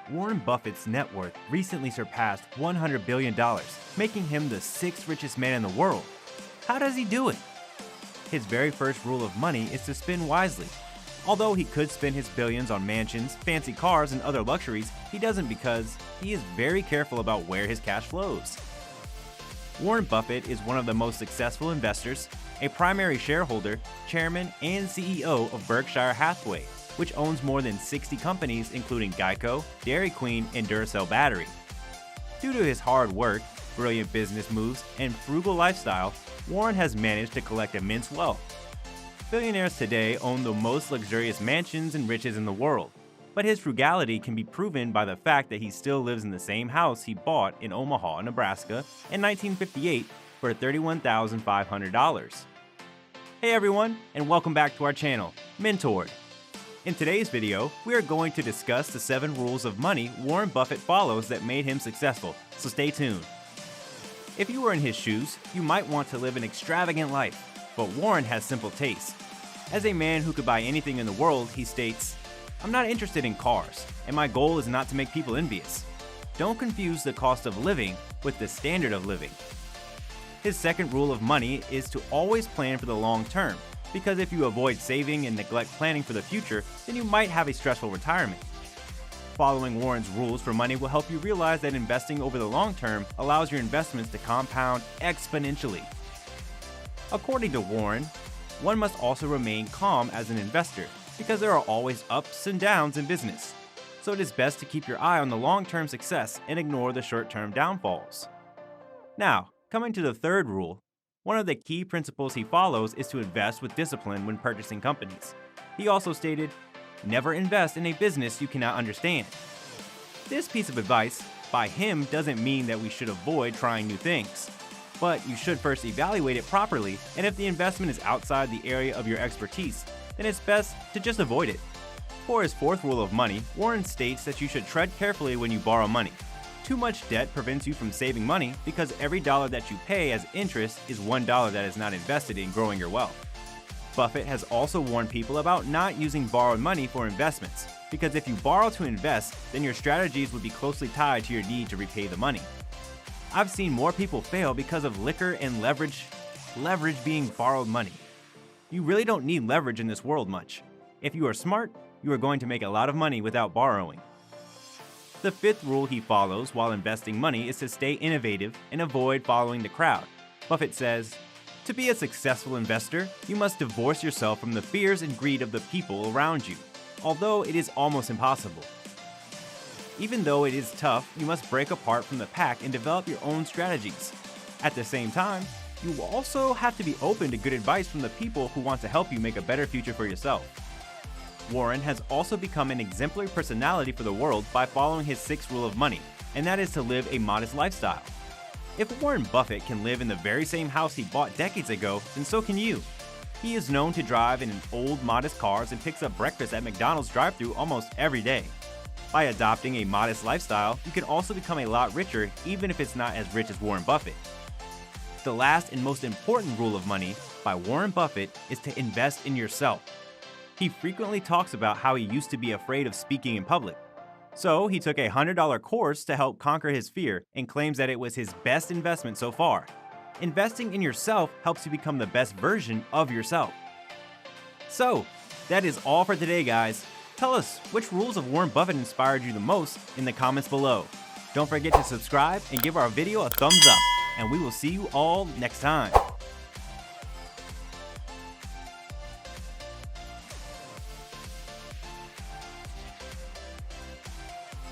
Warren Buffett's net worth recently surpassed $100 billion, making him the sixth richest man in the world. How does he do it? His very first rule of money is to spend wisely. Although he could spend his billions on mansions, fancy cars, and other luxuries, he doesn't because he is very careful about where his cash flows. Warren Buffett is one of the most successful investors, a primary shareholder, chairman, and CEO of Berkshire Hathaway, which owns more than 60 companies including Geico, Dairy Queen, and Duracell Battery. Due to his hard work, brilliant business moves, and frugal lifestyle, Warren has managed to collect immense wealth. Billionaires today own the most luxurious mansions and riches in the world, but his frugality can be proven by the fact that he still lives in the same house he bought in Omaha, Nebraska in 1958 for $31,500. Hey everyone, and welcome back to our channel, Mentored. In today's video, we are going to discuss the 7 rules of money Warren Buffett follows that made him successful, so stay tuned. If you were in his shoes, you might want to live an extravagant life, but Warren has simple tastes. As a man who could buy anything in the world, he states, "I'm not interested in cars, and my goal is not to make people envious." Don't confuse the cost of living with the standard of living. His second rule of money is to always plan for the long term, because if you avoid saving and neglect planning for the future, then you might have a stressful retirement. Following Warren's rules for money will help you realize that investing over the long term allows your investments to compound exponentially. According to Warren, one must also remain calm as an investor, because there are always ups and downs in business. So it is best to keep your eye on the long-term success and ignore the short-term downfalls. Now, coming to the third rule, one of the key principles he follows is to invest with discipline when purchasing companies. He also stated, "Never invest in a business you cannot understand." This piece of advice by him doesn't mean that we should avoid trying new things, but you should first evaluate it properly, and if the investment is outside the area of your expertise, then it's best to just avoid it. For his fourth rule of money, Warren states that you should tread carefully when you borrow money. Too much debt prevents you from saving money because every dollar that you pay as interest is $1 that is not invested in growing your wealth. Buffett has also warned people about not using borrowed money for investments, because if you borrow to invest, then your strategies would be closely tied to your need to repay the money. I've seen more people fail because of liquor and leverage being borrowed money. You really don't need leverage in this world much. If you are smart, you are going to make a lot of money without borrowing. The fifth rule he follows while investing money is to stay innovative and avoid following the crowd. Buffett says, "To be a successful investor, you must divorce yourself from the fears and greed of the people around you, although it is almost impossible. Even though it is tough, you must break apart from the pack and develop your own strategies. At the same time, you will also have to be open to good advice from the people who want to help you make a better future for yourself." Warren has also become an exemplary personality for the world by following his sixth rule of money, and that is to live a modest lifestyle. If Warren Buffett can live in the very same house he bought decades ago, then so can you. He is known to drive in old, modest cars and picks up breakfast at McDonald's drive-thru almost every day. By adopting a modest lifestyle, you can also become a lot richer even if it's not as rich as Warren Buffett. The last and most important rule of money by Warren Buffett is to invest in yourself. He frequently talks about how he used to be afraid of speaking in public. So he took a $100 course to help conquer his fear and claims that it was his best investment so far. Investing in yourself helps you become the best version of yourself. So, that is all for today, guys. Tell us which rules of Warren Buffett inspired you the most in the comments below. Don't forget to subscribe and give our video a thumbs up, and we will see you all next time.